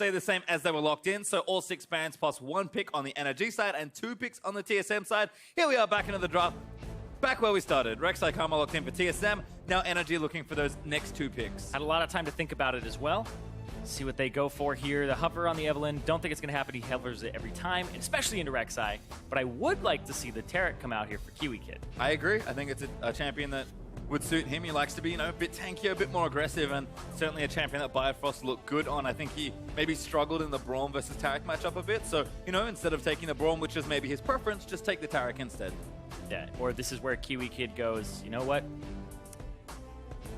stay the same as they were locked in. So all 6 bans plus 1 pick on the NRG side and 2 picks on the TSM side. Here we are back into the draft. Back where we started. Rek'Sai Karma locked in for TSM. Now NRG looking for those next 2 picks. Had a lot of time to think about it as well. See what they go for here. The hover on the Evelyn, don't think it's going to happen. He hovers it every time, especially into Rek'Sai. But I would like to see the Turret come out here for Kiwi Kid. I agree. I think it's a champion that would suit him. He likes to be, a bit tankier, a bit more aggressive, and certainly a champion that Bifrost looked good on. I think he maybe struggled in the Braum versus Taric matchup a bit. So, instead of taking the Braum, which is maybe his preference, just take the Taric instead. Yeah, or this is where Kiwi Kid goes, you know what?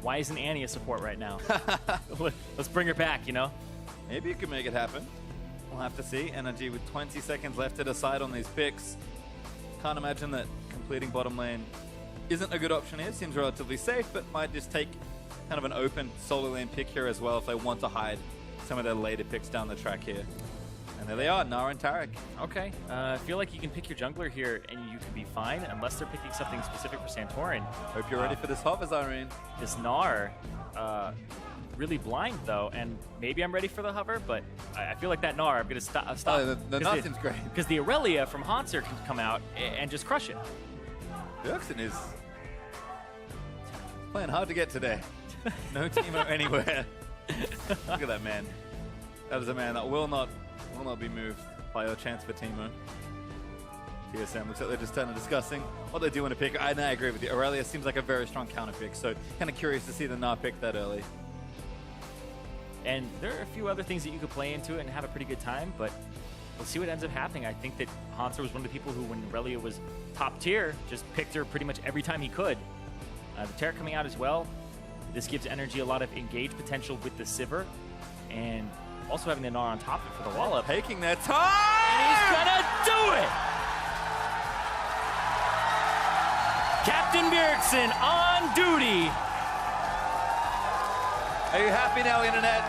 Why isn't Annie a support right now? Let's bring her back, Maybe you can make it happen. We'll have to see. NRG with 20 seconds left to decide on these picks. Can't imagine that completing bottom lane isn't a good option here. Seems relatively safe, but might just take kind of an open solo lane pick here as well if they want to hide some of their later picks down the track here. And there they are, Nara and Taric. Okay, I feel like you can pick your jungler here and you can be fine, unless they're picking something specific for Santorin. Hope you're ready for this hover, Zyrene. This Gnar, really blind though, and maybe I'm ready for the hover, but I feel like that Gnar, I'm going to stop. Oh, the Gnar seems great. Because the Aurelia from Hanser can come out and just crush it. Bjergsen is playing hard to get today. No Teemo anywhere. Look at that man. That is a man that will not be moved by your chance for Teemo. TSM looks like they're just kind of discussing what they do want to pick. I agree with you. Aurelia seems like a very strong counter pick, so kind of curious to see the Gnar pick that early. And there are a few other things that you could play into it and have a pretty good time, but we'll see what ends up happening. I think that Hanser was one of the people who, when Aurelia was top tier, just picked her pretty much every time he could. The Terra coming out as well. This gives NRG a lot of engaged potential with the Sivir, and also having the Gnar on top of it for the wall up. Taking their time! And he's gonna do it! Captain Bjergsen on duty! Are you happy now, Internet?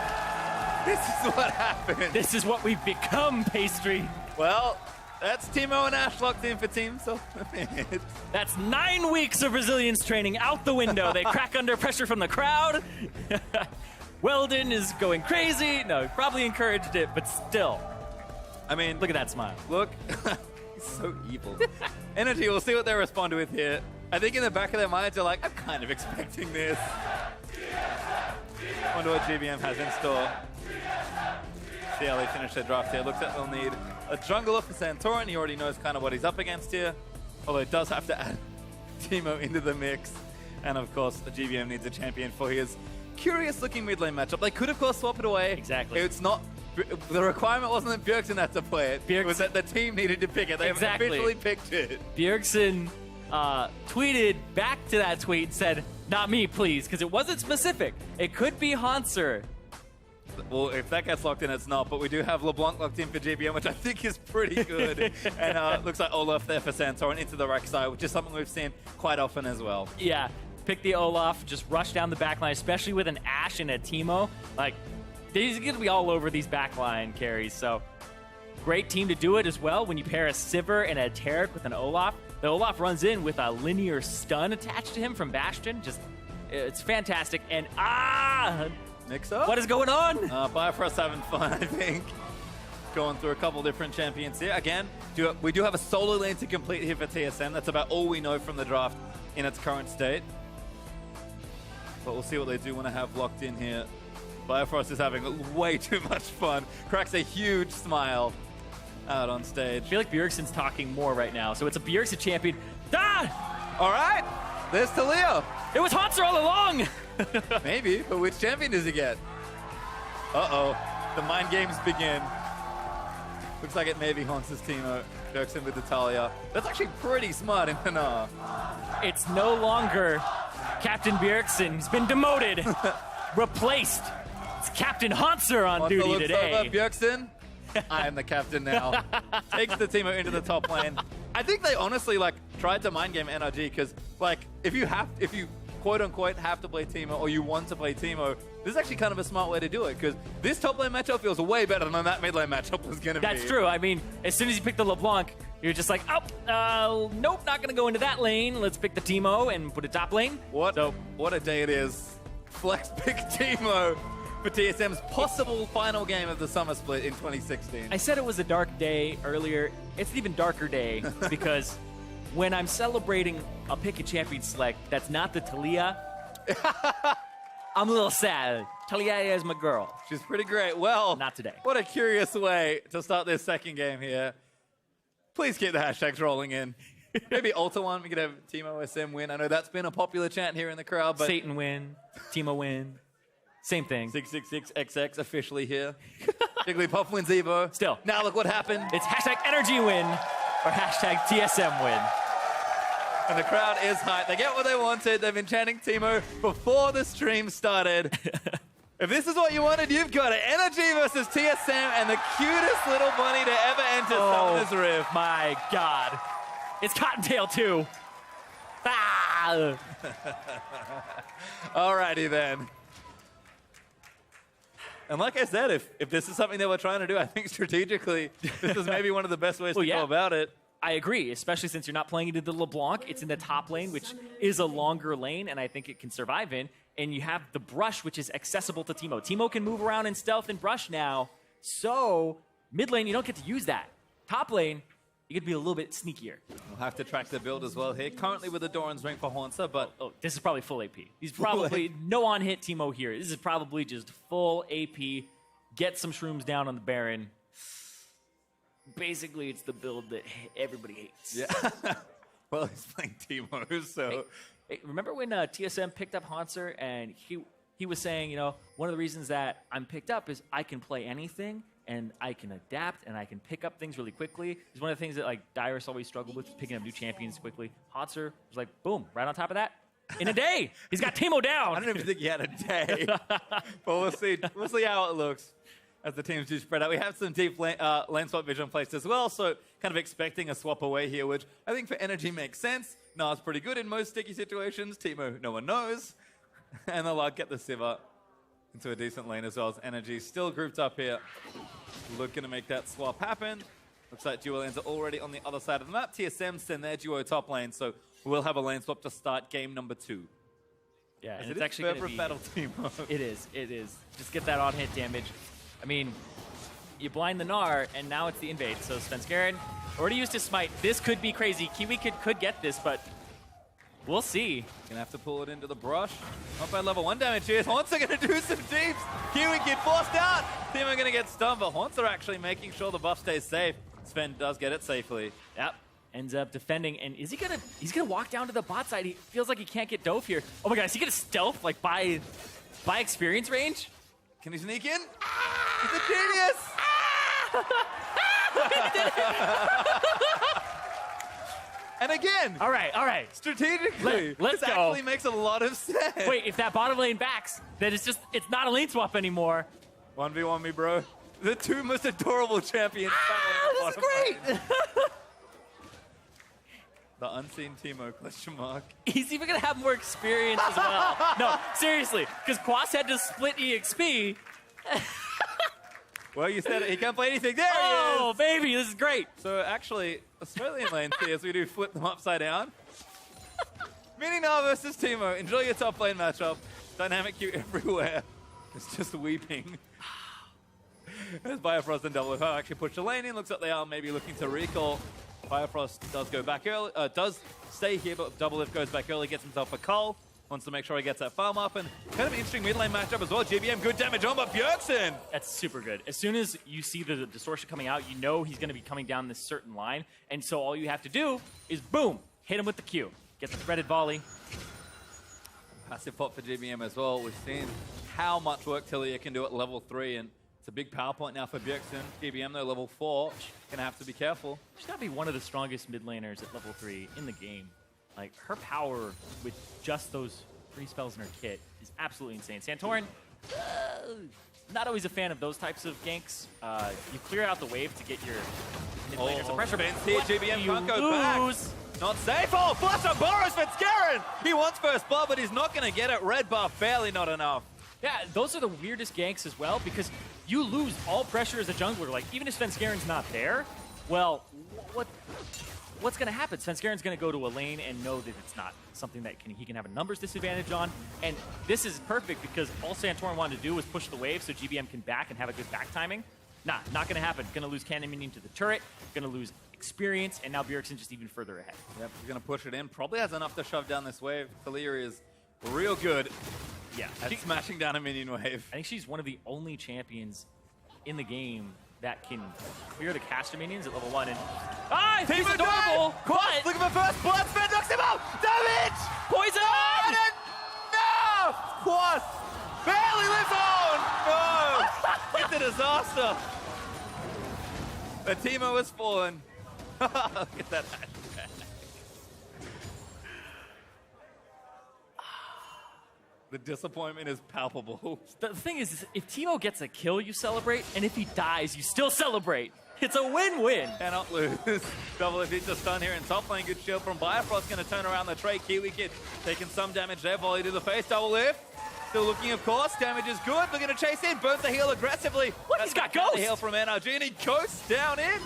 This is what happened. This is what we've become, Pastry. Well, that's Teemo and Ash locked in for Team SoloMid. That's 9 weeks of Brazilians training out the window. They crack under pressure from the crowd. Weldon is going crazy. No, he probably encouraged it, but still. I mean, look at that smile. Look, he's so evil. NRG, we'll see what they respond with here. I think in the back of their minds, they're like, I'm kind of expecting this. Wonder what GBM has in store. See how they finish their draft here. Looks like they'll need a jungler for Santorin. He already knows kind of what he's up against here. Although it does have to add Teemo into the mix. And of course, the GBM needs a champion for his curious-looking mid-lane matchup. They could, of course, swap it away. Exactly. It's not... The requirement wasn't that Bjergsen had to play it. It was that the team needed to pick it. They officially picked it. Bjergsen tweeted back to that tweet and said, not me, please, because it wasn't specific. It could be Hanser. Well, if that gets locked in, it's not. But we do have LeBlanc locked in for GBM, which I think is pretty good. And looks like Olaf there for Santorin into the Rek'Sai, which is something we've seen quite often as well. Yeah, pick the Olaf, just rush down the backline, especially with an Ashe and a Teemo. Like, he's going to be all over these backline carries. So, great team to do it as well. When you pair a Sivir and a Taric with an Olaf, the Olaf runs in with a linear stun attached to him from Bastion. It's fantastic. And mix up. What is going on? Bifrost having fun, I think. Going through a couple different champions here. Again, we do have a solo lane to complete here for TSM. That's about all we know from the draft in its current state. But we'll see what they do want to have locked in here. Bifrost is having way too much fun. Cracks a huge smile out on stage. I feel like Bjergsen's talking more right now. So it's a Bjergsen champion. All right. There's Taliyah. It was Hanser all along. Maybe, but which champion does he get? Uh-oh. The mind games begin. Looks like it may be Hanser's Teemo. Bjergsen with the Taliyah. That's actually pretty smart in Gnar. It's no longer Captain Bjergsen. He's been demoted. Replaced. It's Captain Hanser on duty today. Over Bjergsen. I am the captain now. Takes the Teemo into the top lane. I think they honestly tried to mind game NRG because if you quote unquote have to play Teemo or you want to play Teemo, this is actually kind of a smart way to do it because this top lane matchup feels way better than that mid lane matchup was going to be. That's true. I mean, as soon as you pick the LeBlanc, you're just like, nope, not going to go into that lane. Let's pick the Teemo and put a top lane. What a day it is. Flex pick Teemo for TSM's possible final game of the summer split in 2016. I said it was a dark day earlier. It's an even darker day because when I'm celebrating a pick a champion select that's not the Talia, I'm a little sad. Talia is my girl. She's pretty great. Well, not today. What a curious way to start this second game here. Please keep the hashtags rolling in. Maybe Ulta one. We could have Teemo SM win. I know that's been a popular chant here in the crowd. But Satan win. Teemo win. Same thing. 666XX officially here. Jigglypuff wins Evo. Still. Now look what happened. It's hashtag NRG win or hashtag TSM win. And the crowd is hyped. They get what they wanted. They've been chanting Teemo before the stream started. If this is what you wanted, you've got it. NRG versus TSM and the cutest little bunny to ever enter Summoner's Rift. My God. It's Cottontail too. Ah! Alrighty then. And like I said, if this is something that we're trying to do, I think strategically, this is maybe one of the best ways to go about it. I agree, especially since you're not playing into the LeBlanc. It's in the top lane, which is a longer lane, and I think it can survive in. And you have the brush, which is accessible to Teemo. Teemo can move around in stealth and brush now. So mid lane, you don't get to use that. Top lane, you could be a little bit sneakier. We'll have to track the build as well here. Currently with the Doran's ring for Haunter, but... Oh, this is probably full AP. He's probably no on-hit Teemo here. This is probably just full AP. Get some shrooms down on the Baron. Basically, it's the build that everybody hates. Yeah. Well, he's playing Teemo, so... Hey, remember when TSM picked up Haunter and he was saying, you know, one of the reasons that I'm picked up is I can play anything and I can adapt and I can pick up things really quickly. It's one of the things that, like, Dyrus always struggled with, picking up new champions quickly. Haunter was like, boom, right on top of that. In a day. He's got Teemo down. I don't even think he had a day. But we'll see. We'll see how it looks as the teams do spread out. We have some deep lane swap vision placed as well, so kind of expecting a swap away here, which I think for NRG makes sense. Na's pretty good in most sticky situations. Teemo, no one knows. And they'll get the Civ up into a decent lane as well as NRG still grouped up here. Looking to make that swap happen. Looks like duo lanes are already on the other side of the map. TSM send their duo top lane, so we'll have a lane swap to start game number 2. Yeah, and it's actually going to be... battle Teemo. It is. Just get that on-hit damage. I mean, you blind the Gnar, and now it's the invade. So Svenskeren already used his smite. This could be crazy. Kiwi could get this, but we'll see. Gonna have to pull it into the brush. Not by level 1 damage here. Haunter gonna do some deeps. Kiwi get forced out. Teemo gonna get stunned, but Haunter actually making sure the buff stays safe. Sven does get it safely. Yep. Ends up defending, and he's gonna walk down to the bot side. He feels like he can't get dove here. Oh my God, is he gonna stealth like by experience range? Can he sneak in? He's a genius! And again, all right. Strategically, let's this go. Actually makes a lot of sense. Wait, if that bottom lane backs, then it's not a lane swap anymore. 1v1 me, bro. The two most adorable champions. This is great. The unseen Teemo, question mark. He's even gonna have more experience as well. No, seriously, because Quas had to split EXP. Well, you said it. He can't play anything. There he is. Oh, baby, this is great. So actually, Australian lane CS, we do flip them upside down. Mini Gnar versus Teemo. Enjoy your top lane matchup. Dynamic Q everywhere. It's just weeping. There's Bifrost and Double F. Actually push the lane in. Looks like they are maybe looking to recall. Firefrost does go back early, does stay here, but Double Lift goes back early, gets himself a cull. Wants to make sure he gets that farm up, and kind of an interesting mid lane matchup as well. GBM, good damage on, but Bjergsen! That's super good. As soon as you see the distortion coming out, you know he's going to be coming down this certain line, and so all you have to do is, boom, hit him with the Q. Get the threaded volley. Passive pot for GBM as well. We've seen how much work Tillia can do at level 3, and it's a big power point now for Bjergsen. GBM, though, level 4. Gonna have to be careful. She's gotta be one of the strongest mid laners at level 3 in the game. Like, her power with just those 3 spells in her kit is absolutely insane. Santorin, not always a fan of those types of ganks. You clear out the wave to get your mid laners to pressure. Here, GBM can't go back. Not safe. Oh, flush on Boros Fitzgerald! He wants first blood, but he's not gonna get it. Red buff, barely not enough. Yeah, those are the weirdest ganks as well, because you lose all pressure as a jungler. Like, even if Svenskeren's not there, well, what's going to happen? Svenskerin's going to go to a lane and know that it's not something that he can have a numbers disadvantage on. And this is perfect because all Santorin wanted to do was push the wave so GBM can back and have a good back timing. Nah, not going to happen. Going to lose cannon minion to the turret, going to lose experience, and now Bjergsen just even further ahead. Yep, he's going to push it in. Probably has enough to shove down this wave. Talia is real good at smashing down a minion wave. I think she's one of the only champions in the game that can clear the caster minions at level 1. And he's adorable! But look at my first blood. Sven knocks him out! Damage! Poison! No! Quas barely lives on! No! It's a disaster. The Teemo has fallen. Look at that hashtag. The disappointment is palpable. The thing is, if Teemo gets a kill, you celebrate, and if he dies, you still celebrate. It's a win-win. Cannot lose. Double if he's just stun here in top lane. Good shield from Bifrost. Going to turn around the trade. Kiwi Kid taking some damage there. Volley to the face. Double lift. Still looking, of course. Damage is good. They're going to chase in. Burns the heal aggressively. What? He's got Ghost. The heal from NRG, and he ghosts down in.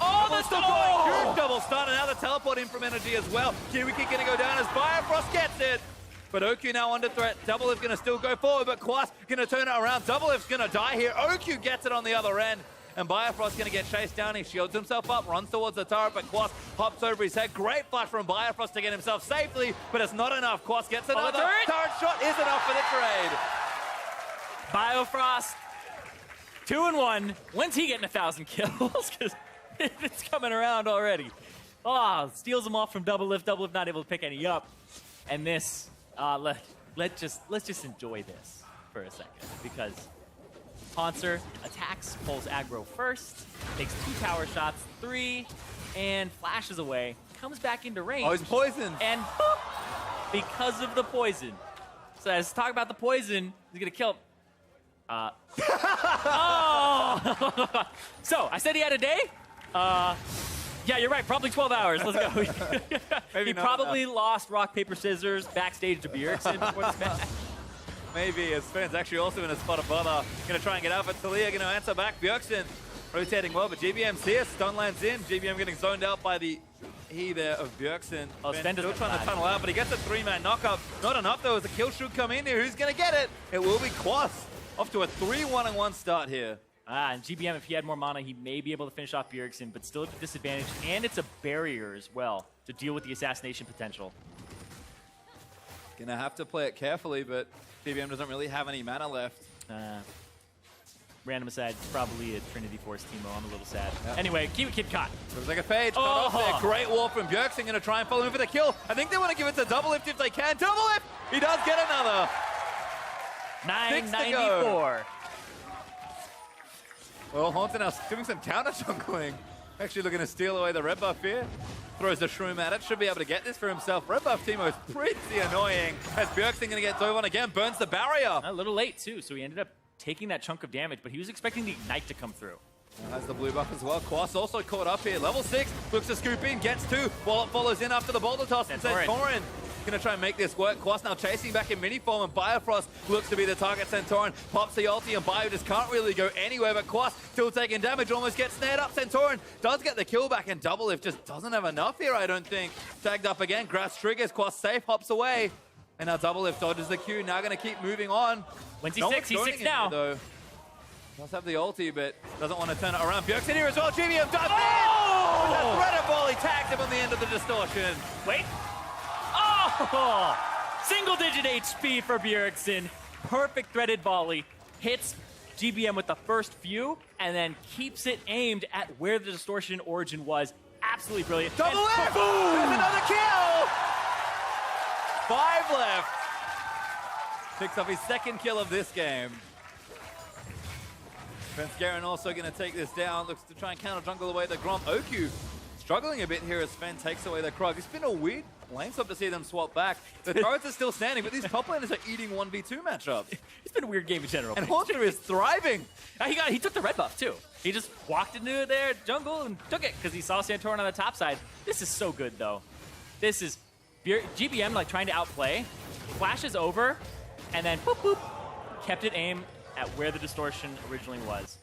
Oh, that's still going. Good double stun, and now the teleport in from NRG as well. Kiwi Kid going to go down as Bifrost gets it. But OQ now under threat. Double Lift's going to still go forward, but Quas going to turn it around. Double Lift's going to die here. OQ gets it on the other end. And Bifrost's going to get chased down. He shields himself up, runs towards the turret, but Quas hops over his head. Great flash from Bifrost to get himself safely, but it's not enough. Quas gets another. Turret shot is enough for the trade. Biofrost, 2-1. When's he getting 1,000 kills? Because it's coming around already. Oh, steals him off from Double Lift. Double Lift not able to pick any up. And this, let's just enjoy this for a second, because Poncer attacks, pulls aggro first, takes 2 tower shots, 3, and flashes away, comes back into range. Oh, he's poisoned. And boop, because of the poison. So let's talk about the poison. He's going to kill him. Oh! So, I said he had a day? Yeah, you're right. Probably 12 hours. Let's go. He probably lost rock, paper, scissors backstage to Bjergsen before this match. Maybe. His Sven's actually also in a spot of bother. Going to try and get out, but Talia going to answer back. Bjergsen rotating well, but GBM's here. Stun lands in. GBM getting zoned out by the E there of Bjergsen. Oh, Sven still trying to tunnel out, but he gets a 3-man knockup. Not enough, though, as the kill should come in here. Who's going to get it? It will be Quas. Off to a 3-1-1 start here. And GBM, if he had more mana, he may be able to finish off Bjergsen, but still at a disadvantage, and it's a barrier as well to deal with the assassination potential. Gonna have to play it carefully, but GBM doesn't really have any mana left. Random aside, it's probably a Trinity Force Teemo. I'm a little sad. Yep. Anyway, Kiwi Kid caught. Looks like a Phage. Cut off there. Great wall from Bjergsen. Going to try and follow him for the kill. I think they want to give it to Double Lift if they can. Double Lift! He does get another. 994. Well, Haunter now doing some counter jungling. Actually looking to steal away the red buff here. Throws the shroom at it. Should be able to get this for himself. Red buff Teemo is pretty annoying. As Bjergsen going to get dove on again. Burns the barrier. A little late, too, so he ended up taking that chunk of damage, but he was expecting the Ignite to come through. Has the blue buff as well. Quas also caught up here. Level 6. Looks to scoop in. Gets 2. While it follows in after the boulder toss. And Santorin going to try and make this work. Quas now chasing back in mini form, and Bifrost looks to be the target. Santorin pops the ulti, and Bio just can't really go anywhere, but Quas still taking damage, almost gets snared up. Santorin does get the kill back, and Double Lift just doesn't have enough here, I don't think. Tagged up again, grabs triggers, Quas safe, hops away. And now Double Lift dodges the Q, now going to keep moving on. When's he 6? He's 6 now. Though. Does have the ulti, but doesn't want to turn it around. Bjergsen here as well. GBM dives in! With a threaded ball, he tagged him on the end of the distortion. Wait. Oh! Single-digit HP for Bjergsen. Perfect threaded volley. Hits GBM with the first few, and then keeps it aimed at where the distortion origin was. Absolutely brilliant. Double lift! There's another kill! 5 left. Picks up his second kill of this game. Svenskeren also going to take this down. Looks to try and counter jungle away the Gromp. OQ struggling a bit here as Sven takes away the Krog. It's been a weird lane swap to see them swap back. The turrets are still standing, but these top laners are eating 1v2 matchups. It's been a weird game in general. And Haunter is thriving. He took the red buff too. He just walked into their jungle and took it because he saw Santorin on the top side. This is so good though. This is GBM like trying to outplay, flashes over, and then boop boop, kept it aimed at where the distortion originally was.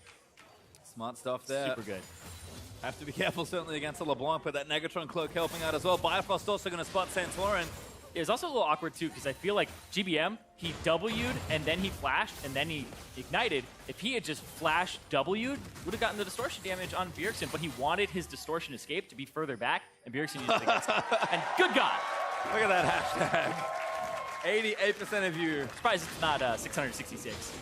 Smart stuff there. Super good. Have to be careful certainly against the LeBlanc, but that Negatron cloak helping out as well. Bifrost also going to spot Santorin. It's also a little awkward too, because I feel like GBM, he W'd and then he flashed and then he ignited. If he had just flashed W'd, would have gotten the distortion damage on Bjergsen, but he wanted his distortion escape to be further back, and Bjergsen used it against him. And good God! Look at that hashtag. 88% of you. Surprised it's not 666.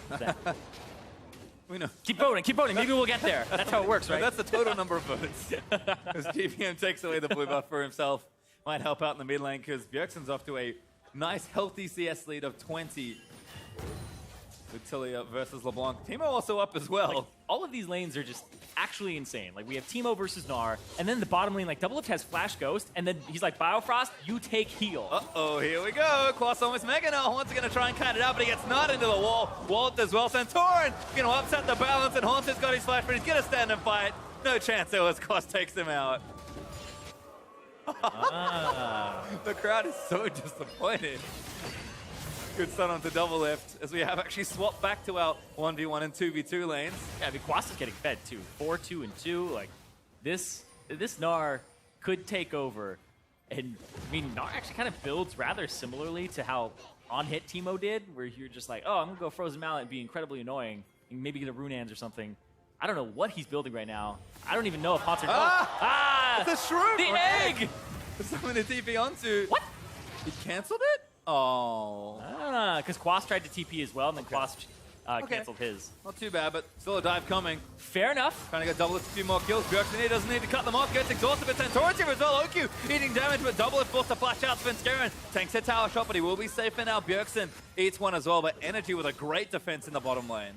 We know. Keep voting. Maybe we'll get there. That's how it works, right? That's the total number of votes. As GBM takes away the blue buff for himself. Might help out in the mid lane because Bjergsen's off to a nice, healthy CS lead of 20 with Tilia versus LeBlanc. Teemo also up as well. Like, all of these lanes are just actually insane. Like, we have Teemo versus Gnar, and then the bottom lane, like, Doublelift has Flash Ghost, and then he's like, Biofrost, you take heal. Uh-oh, here we go. Quas almost Mega now. Horns are going to try and cut it out, but he gets not into the wall. Walt as well. Santorin going to upset the balance, and Horns has got his flash, but he's going to stand and fight. No chance though as Quas takes him out. The crowd is so disappointed. Good start onto Doublelift as we have actually swapped back to our 1v1 and 2v2 lanes. Yeah, I mean, Quas is getting fed too. 4, 2, and 2. Like, this Gnar could take over. And, I mean, Gnar actually kind of builds rather similarly to how on-hit Teemo did, where you're just like, oh, I'm going to go Frozen Mallet and be incredibly annoying, and maybe get a Rune Hands or something. I don't know what he's building right now. I don't even know if Haunter knows. It's a shroom! The egg! Something to TP onto. What? He canceled it? Oh. Because Quas tried to TP as well, and then Quas canceled his. Not too bad, but still a dive coming. Fair enough. Trying to get Doublelift a few more kills. Bjergsen here doesn't need to cut them off. Gets exhausted, but Santorin's here as well. OQ eating damage, but Doublelift forced to flash out. Svenskeren tanks a tower shot, but he will be safe for now. Bjergsen eats one as well, but NRG with a great defense in the bottom lane.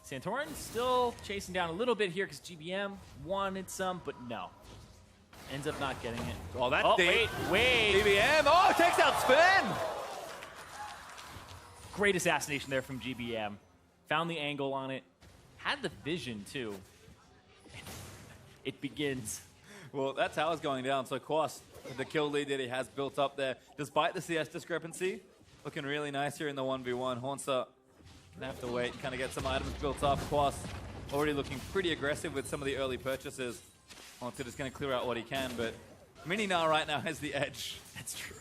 Santorin still chasing down a little bit here because GBM wanted some, but no. Ends up not getting it. Oh, that's deep. Wait. GBM, oh, takes out Spin! Great assassination there from GBM. Found the angle on it. Had the vision, too. It begins. Well, that tower's going down, so Quas, the kill lead that he has built up there, despite the CS discrepancy, looking really nice here in the 1v1. Hornsa gonna have to wait and kind of get some items built up. Quas already looking pretty aggressive with some of the early purchases. Hornsa just gonna clear out what he can, but Mini now right now has the edge. That's true.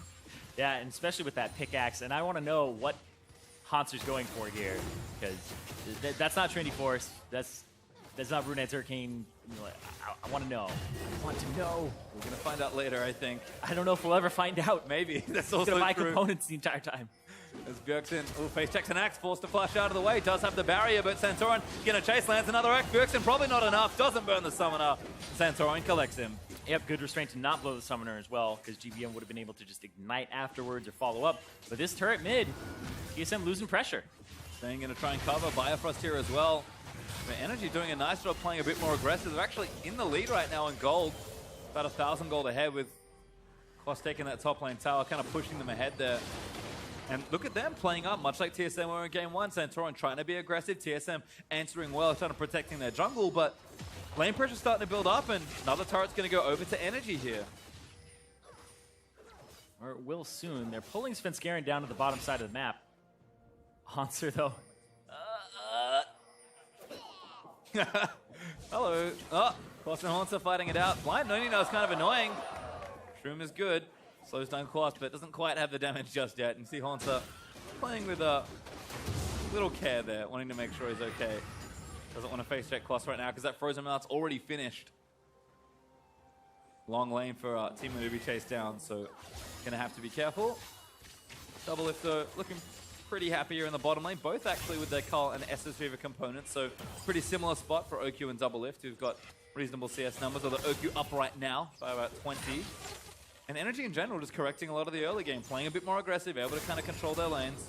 Yeah, and especially with that pickaxe, and I want to know what Hanser's going for here, because that's not Trinity Force, that's not Brunette's Hurricane. I want to know. I want to know. We're gonna find out later, I think. I don't know if we'll ever find out. Maybe. That's He's also gonna buy true. components the entire time. As Bjergsen face checks an axe, forced to flash out of the way, does have the barrier, but Santorin gonna chase, lands another axe. Bjergsen probably not enough, doesn't burn the summoner. Santorin collects him. Yep, good restraint to not blow the summoner as well, because GBM would have been able to just ignite afterwards or follow up. But this turret mid, TSM losing pressure. Staying gonna try and cover Biofrost here as well. But NRG doing a nice job playing a bit more aggressive. They're actually in the lead right now in gold. About 1,000 gold ahead with Quas taking that top lane tower, kind of pushing them ahead there. And look at them playing up, much like TSM were in game one. Santorin trying to be aggressive, TSM answering well, trying to protecting their jungle, but lane pressure starting to build up, and another turret's going to go over to NRG here. Or it will soon. They're pulling Svenskeren down to the bottom side of the map. Hanser, though. Hello. Oh, Quas and Hanser fighting it out. Blind Noni now is kind of annoying. Shroom is good. Slows down Quas, but doesn't quite have the damage just yet. And you see Hanser playing with a little care there, wanting to make sure he's okay. Doesn't want to face check Quas right now because that Frozen Mount's already finished. Long lane for Teemo to be chased down, so gonna have to be careful. Doublelift though looking pretty happy here in the bottom lane, both actually with their Cull and SS Fever components, so pretty similar spot for OQ and Doublelift, who've got reasonable CS numbers, although OQ up right now by about 20. And NRG in general just correcting a lot of the early game, playing a bit more aggressive, able to kind of control their lanes,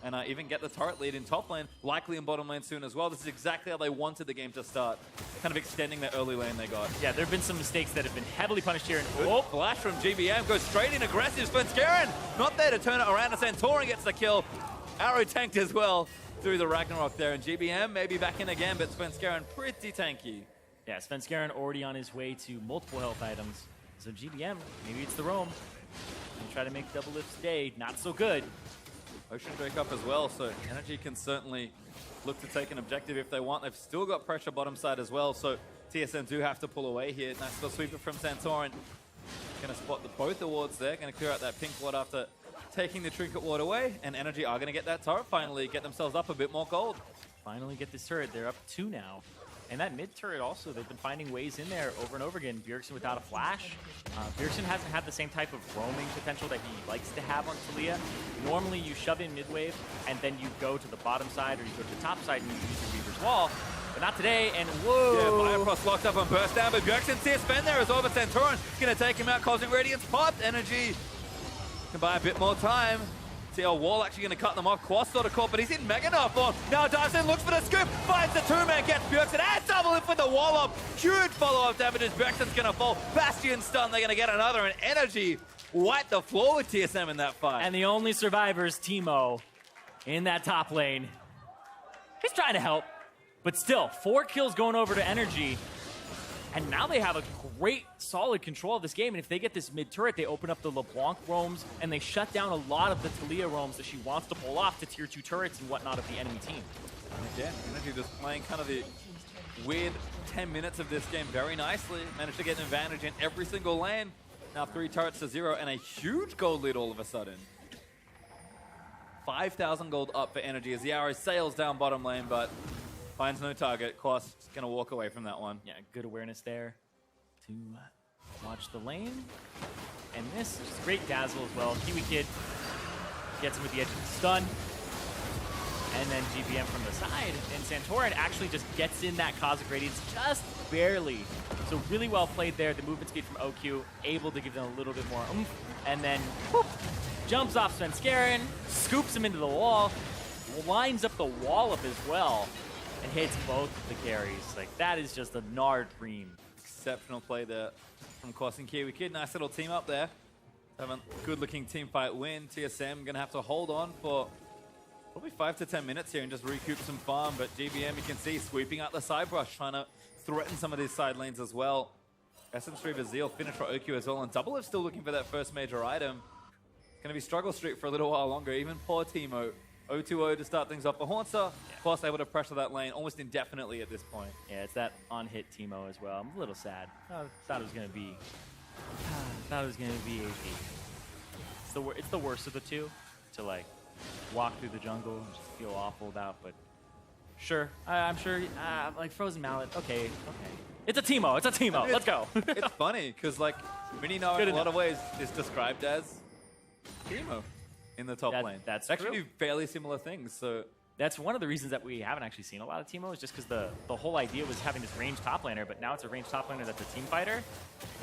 and even get the turret lead in top lane, likely in bottom lane soon as well. This is exactly how they wanted the game to start, kind of extending the early lane they got. Yeah, there have been some mistakes that have been heavily punished here. Oh, flash from GBM, goes straight in aggressive. Svenskeren not there to turn it around, and Santorin gets the kill. Arrow tanked as well through the Ragnarok there, and GBM maybe back in again, but Svenskeren pretty tanky. Yeah, Svenskeren already on his way to multiple health items. So GBM, maybe it's the roam. And try to make Doublelift's day not so good. Ocean Drake up as well, so NRG can certainly look to take an objective if they want. They've still got pressure bottom side as well, so TSM do have to pull away here. Nice little sweeper from Santorin. Going to spot both the wards there. Going to clear out that pink ward after taking the trinket ward away. And NRG are going to get that turret finally, get themselves up a bit more gold. Finally get this turret. They're up 2 now. And that mid turret also, they've been finding ways in there over and over again. Bjergsen without a flash. Bjergsen hasn't had the same type of roaming potential that he likes to have on Taliyah. Normally you shove in mid wave and then you go to the bottom side or you go to the top side and you use your Reaver's Wall. But not today, and whoa! Yeah, Bifrost locked up on burst down, but Bjergsen sees Sven there as well, but Santorin going to take him out. Cosmic Radiance popped. NRG can buy a bit more time. See our wall actually going to cut them off. Quas sort of caught, but he's in Mega Knife on. Now dives in, looks for the scoop, finds the two-man, gets Bjergsen, and double in with the wall up. Huge follow-up damages. Bjergsen's going to fall. Bastion stun, they're going to get another, and NRG wipe the floor with TSM in that fight. And the only survivors, Teemo, in that top lane. He's trying to help, but still, 4 kills going over to NRG. And now they have a great, solid control of this game. And if they get this mid-turret, they open up the LeBlanc roams, and they shut down a lot of the Taliyah roams that she wants to pull off to tier 2 turrets and whatnot of the enemy team. And again, NRG just playing kind of the weird 10 minutes of this game very nicely. Managed to get an advantage in every single lane. Now 3 turrets to 0, and a huge gold lead all of a sudden. 5,000 gold up for NRG as the arrow sails down bottom lane, but finds no target. Quas is going to walk away from that one. Yeah, good awareness there to watch the lane. And this is great dazzle as well. Kiwi Kid gets him with the edge of the stun. And then GBM from the side. And Santorin actually just gets in that Cosmic Radiance just barely. So really well played there. The movement speed from OQ, able to give them a little bit more oomph. And then whoop, jumps off Svenskeren, scoops him into the wall, lines up the wall up as well, and hits both of the carries. Like, that is just a Nard Dream. Exceptional play there from Quas and Kiwi Kid. Nice little team up there. Have a good-looking team fight win. TSM going to have to hold on for probably 5 to 10 minutes here and just recoup some farm. But GBM, you can see, sweeping out the side brush, trying to threaten some of these side lanes as well. SM3 Vazil finish for OQ as well. And Double is still looking for that first major item. Going to be struggle streak for a little while longer. Even poor Teemo. 0-2-0 to start things off for Hornster. Quas able to pressure that lane almost indefinitely at this point. Yeah, it's that on-hit Teemo as well. I'm a little sad. I thought it was going to be... thought it was going to be AP. It's the worst of the two to, like, walk through the jungle and just feel awful about, but sure. I'm sure, like, Frozen Mallet, okay. It's a Teemo, let's go. It's funny, because, like, Minino in a lot of ways is described as Teemo in the top lane. That's they actually true. do fairly similar things, so... That's one of the reasons that we haven't actually seen a lot of Teemo is just because the whole idea was having this ranged top laner, but now it's a ranged top laner that's a team fighter,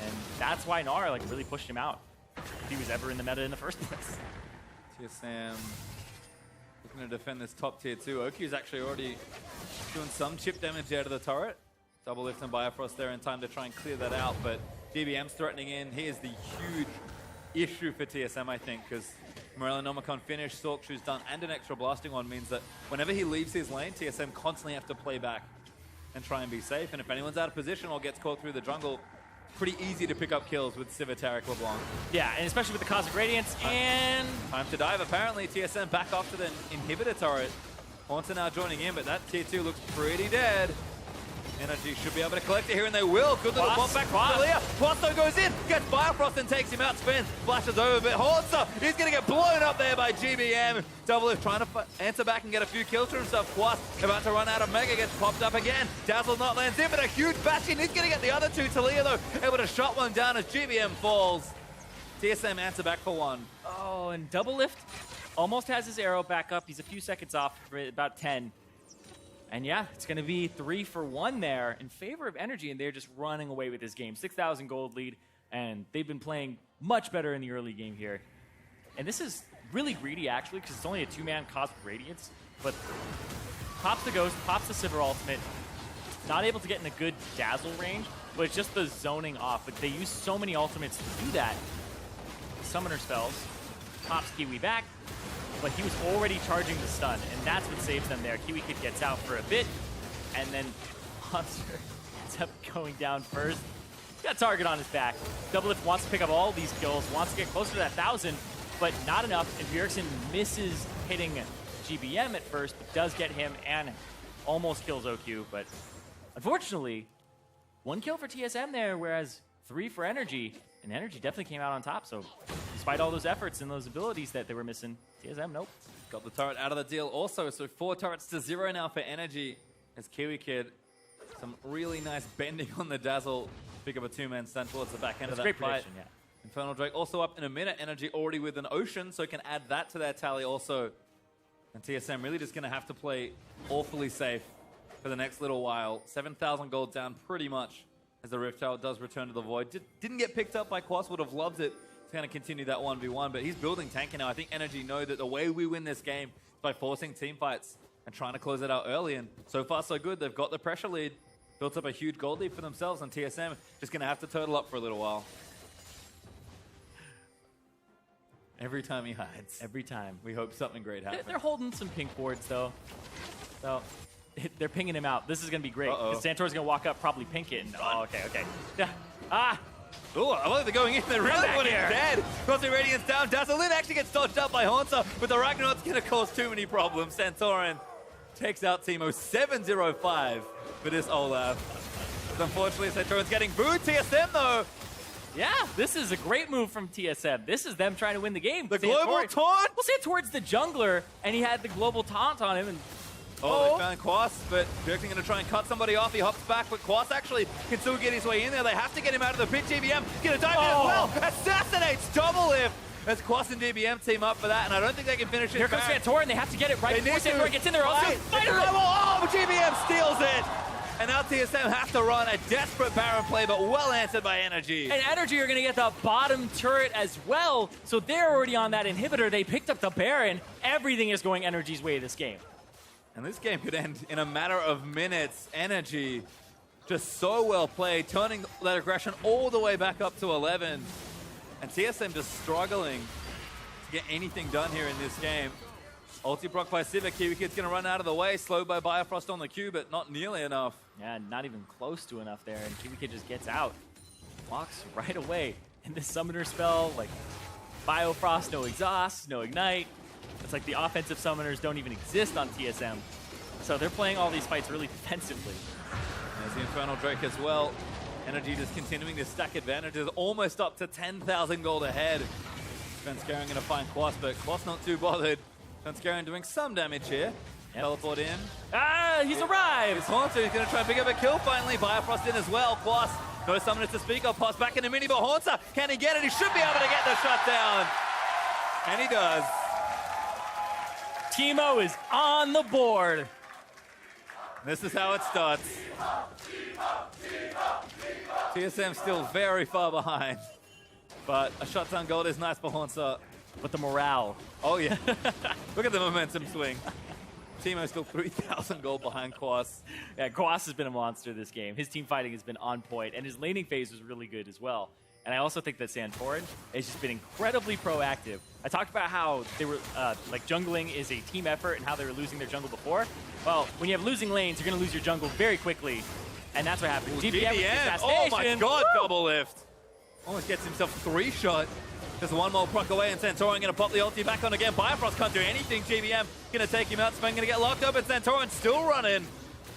and that's why Gnar, like, really pushed him out if he was ever in the meta in the first place. TSM looking to defend this top tier 2. Oki's actually already doing some chip damage out of the turret. Double lift and Bifrost there in time to try and clear that out, but GBM's threatening in. Here's the huge issue for TSM, I think, because Morellonomicon finished, Sork Shoe's done, and an extra blasting one means that whenever he leaves his lane, TSM constantly have to play back and try and be safe. And if anyone's out of position or gets caught through the jungle, pretty easy to pick up kills with Sivir, Taric, LeBlanc. Yeah, and especially with the Cosmic Radiance, and... Time to dive, apparently. TSM back off to the inhibitor turret. Haunter now joining in, but that tier 2 looks pretty dead. NRG should be able to collect it here, and they will. Good little bump back from Taliyah. Quasto goes in, gets Bifrost and takes him out. Sven flashes over, but Haunter, he's going to get blown up there by GBM. Double is trying to answer back and get a few kills for himself. Quas about to run out of Mega, gets popped up again. Dazzle not lands in, but a huge Bastion. He's going to get the other two. Taliyah, though, able to shot one down as GBM falls. TSM answer back for one. Oh, and Double Lift almost has his arrow back up. He's a few seconds off for about 10. And yeah, it's going to be 3 for 1 there in favor of NRG, and they're just running away with this game. 6,000 gold lead, and they've been playing much better in the early game here. And this is really greedy, actually, because it's only a 2-man Cosmic Radiance. But pops the Ghost, pops the Sivir ultimate. Not able to get in a good Dazzle range, but it's just the zoning off. But they use so many ultimates to do that. Summoner spells, pops Kiwi back. But he was already charging the stun, and that's what saves them there. Kiwi Kid gets out for a bit, and then Monster ends up going down first. He's got a target on his back. Double Lift wants to pick up all these kills, wants to get closer to that 1,000, but not enough. And Bjergsen misses hitting GBM at first, but does get him and almost kills OQ. But unfortunately, 1 kill for TSM there, whereas 3 for NRG. And NRG definitely came out on top. So despite all those efforts and those abilities that they were missing, TSM, nope. Got the turret out of the deal also. So 4 turrets to 0 now for NRG as Kiwi Kid. Some really nice bending on the Dazzle. Pick up a 2-man stun towards the back end of that great fight. prediction, yeah. Infernal Drake also up in a minute. NRG already with an Ocean, so can add that to their tally also. And TSM really just going to have to play awfully safe for the next little while. 7,000 gold down pretty much as the Rift Tower does return to the Void. Didn't get picked up by Quas, would have loved it. He's going to continue that 1v1, but he's building tanking now. I think NRG know that the way we win this game is by forcing team fights and trying to close it out early. And so far, so good. They've got the pressure lead. Built up a huge gold lead for themselves, and TSM just going to have to turtle up for a little while. Every time he hides. Every time. We hope something great happens. They're holding some pink boards, though. So they're pinging him out. This is going to be great. Because Santor's going to walk up, probably pink it. And, oh, okay. Yeah. Ah! Oh, I love they're going in. They're really putting him dead. Crossing Radiance down. Dazzlin actually gets dodged up by Haunter, but the Ragnarok's going to cause too many problems. Santorin takes out Teemo 7-0-5 for this Olaf. But unfortunately, Santorin's getting booed. TSM, though. Yeah, this is a great move from TSM. This is them trying to win the game. The global taunt? We'll say it towards the jungler, and he had the global taunt on him. And they found Quas, but Bjergsen going to try and cut somebody off. He hops back, but Quas actually can still get his way in there. They have to get him out of the pit. GBM going to dive in as well. Assassinates double lift as Quas and GBM team up for that, and I don't think they can finish it. Here comes Santorin. They have to get it right before Santorin gets in there. GBM steals it. And now TSM has to run a desperate Baron play, but well answered by NRG. And NRG are going to get the bottom turret as well. So they're already on that inhibitor. They picked up the Baron. Everything is going NRG's way this game. And this game could end in a matter of minutes. NRG just so well played, turning that aggression all the way back up to 11. And TSM just struggling to get anything done here in this game. Ulti proc by Civic. Kiwi Kid's going to run out of the way. Slowed by Bifrost on the Q, but not nearly enough. Yeah, not even close to enough there. And Kiwi Kid just gets out. Walks right away. And this summoner spell, like Biofrost, no exhaust, no ignite. It's like the offensive summoners don't even exist on TSM. So they're playing all these fights really defensively. There's the Infernal Drake as well. NRG just continuing to stack advantages. Almost up to 10,000 gold ahead. Svenskeren going to find Quas, but Quas not too bothered. Svenskeren doing some damage here. Yep. Teleport in. Ah, he's arrived! It's Haunter, he's going to try and pick up a kill finally. Biofrost in as well. Quas, no summoners to speak of. Pass back in the mini, but Haunter, can he get it? He should be able to get the shutdown. And he does. Teemo is on the board. This is how it starts. TSM still very far behind. But a shutdown gold is nice for Haunter. But the morale. Oh, yeah. Look at the momentum swing. Teemo's still 3,000 gold behind Quas. Yeah, Quas has been a monster this game. His team fighting has been on point, and his laning phase was really good as well. And I also think that Santorin has just been incredibly proactive. I talked about how they were, like, jungling is a team effort and how they were losing their jungle before. Well, when you have losing lanes, you're going to lose your jungle very quickly. And that's what happened. GBM, oh my god, double lift. Almost gets himself 3-shot. Just one more proc away, and Santorin going to pop the ulti back on again. Bifrost can't do anything. GBM going to take him out. Sven going to get locked up, and Santorin still running.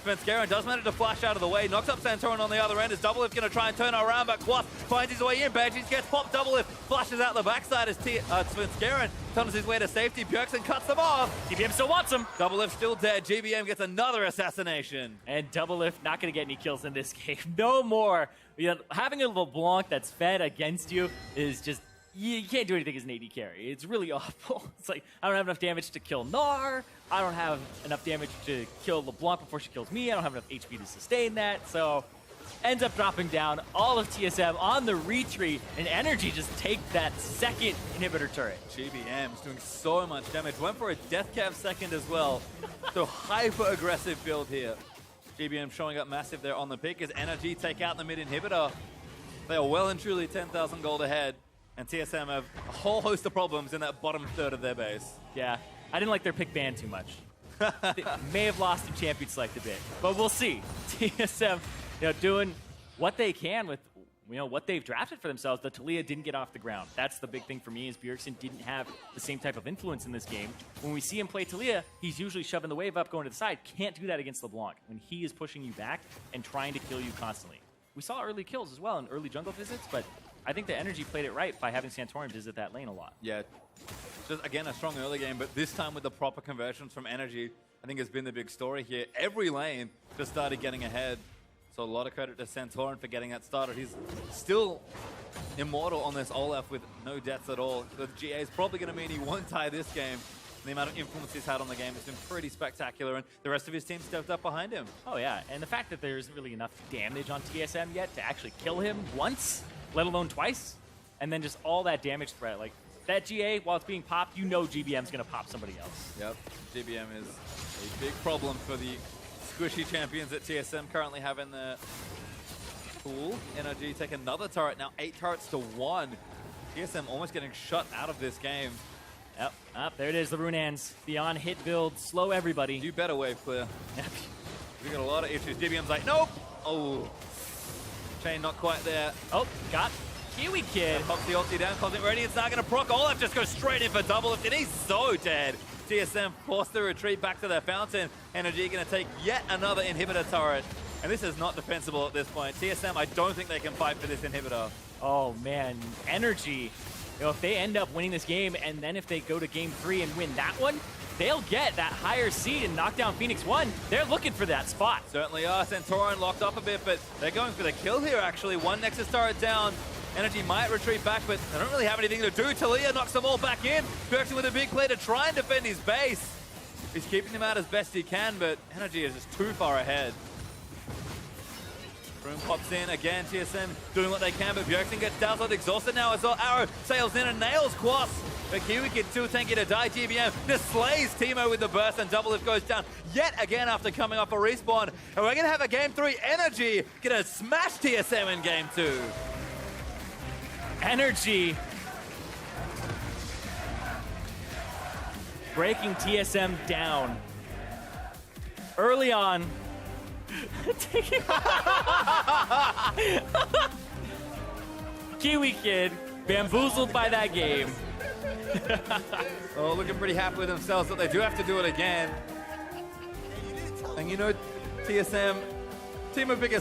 Svenskeren does manage to flash out of the way. Knocks up Santorin on the other end as Double Lift going to try and turn around, but Quas finds his way in. Badges gets popped. Double Lift flashes out the backside as Svenskeren turns his way to safety. Bjergsen cuts them off. GBM still wants him. Double Lift still dead. GBM gets another assassination. And Double Lift not going to get any kills in this game. No more. You know, having a LeBlanc that's fed against you is just, you can't do anything as an AD carry. It's really awful. It's like, I don't have enough damage to kill Gnar. I don't have enough damage to kill LeBlanc before she kills me. I don't have enough HP to sustain that. So, ends up dropping down all of TSM on the retreat, and NRG just take that second inhibitor turret. GBM is doing so much damage. Went for a Death Cab second as well. So, hyper-aggressive build here. GBM showing up massive there on the pick as NRG take out the mid inhibitor. They are well and truly 10,000 gold ahead. And TSM have a whole host of problems in that bottom third of their base. Yeah, I didn't like their pick ban too much. They may have lost in champion select a bit, but we'll see. TSM, you know, doing what they can with what they've drafted for themselves, the Taliyah didn't get off the ground. That's the big thing for me is Bjergsen didn't have the same type of influence in this game. When we see him play Taliyah, he's usually shoving the wave up, going to the side. Can't do that against LeBlanc when he is pushing you back and trying to kill you constantly. We saw early kills as well in early jungle visits, but I think the NRG played it right by having Santorin visit that lane a lot. Yeah, just again a strong early game, but this time with the proper conversions from NRG, I think has been the big story here. Every lane just started getting ahead. So a lot of credit to Santorin for getting that started. He's still immortal on this Olaf with no deaths at all. The GA is probably going to mean he won't tie this game. The amount of influence he's had on the game has been pretty spectacular, and the rest of his team stepped up behind him. Oh yeah, and the fact that there isn't really enough damage on TSM yet to actually kill him once, let alone twice, and then just all that damage threat. Like, that GA, while it's being popped, you know GBM's going to pop somebody else. Yep, GBM is a big problem for the squishy champions that TSM currently have in the pool. NRG take another turret now, 8 turrets to 1. TSM almost getting shut out of this game. Yep, there it is, the Runans. The on-hit build, slow everybody. You better wave clear. We got a lot of issues. GBM's like, nope! Oh, chain not quite there. Oh, got Kiwi Kid. Pops the ulti down, Cosmic Radiance not gonna proc. Olaf just goes straight in for double lift, and he's so dead. TSM forced to retreat back to their fountain. NRG gonna take yet another inhibitor turret. And this is not defensible at this point. TSM, I don't think they can fight for this inhibitor. Oh man, NRG. If they end up winning this game, and then if they go to game 3 and win that one, they'll get that higher seed and knock down Phoenix 1. They're looking for that spot. Certainly are. Santorin locked up a bit, but they're going for the kill here, actually. One Nexus turret down. NRG might retreat back, but they don't really have anything to do. Taliyah knocks them all back in. Bjergsen with a big play to try and defend his base. He's keeping them out as best he can, but NRG is just too far ahead. Room pops in again, TSM doing what they can, but Bjergsen gets dazzled, exhausted now as well. Arrow sails in and nails Quas. But Kiwi Kid too tanky to die. GBM just slays Teemo with the burst, and double lift goes down yet again after coming off a respawn. And we're gonna have a game 3. NRG gonna smash TSM in game 2. NRG breaking TSM down early on. Kiwi Kid bamboozled by that game. Oh, looking pretty happy with themselves, but they do have to do it again. And you know, TSM, team of bigger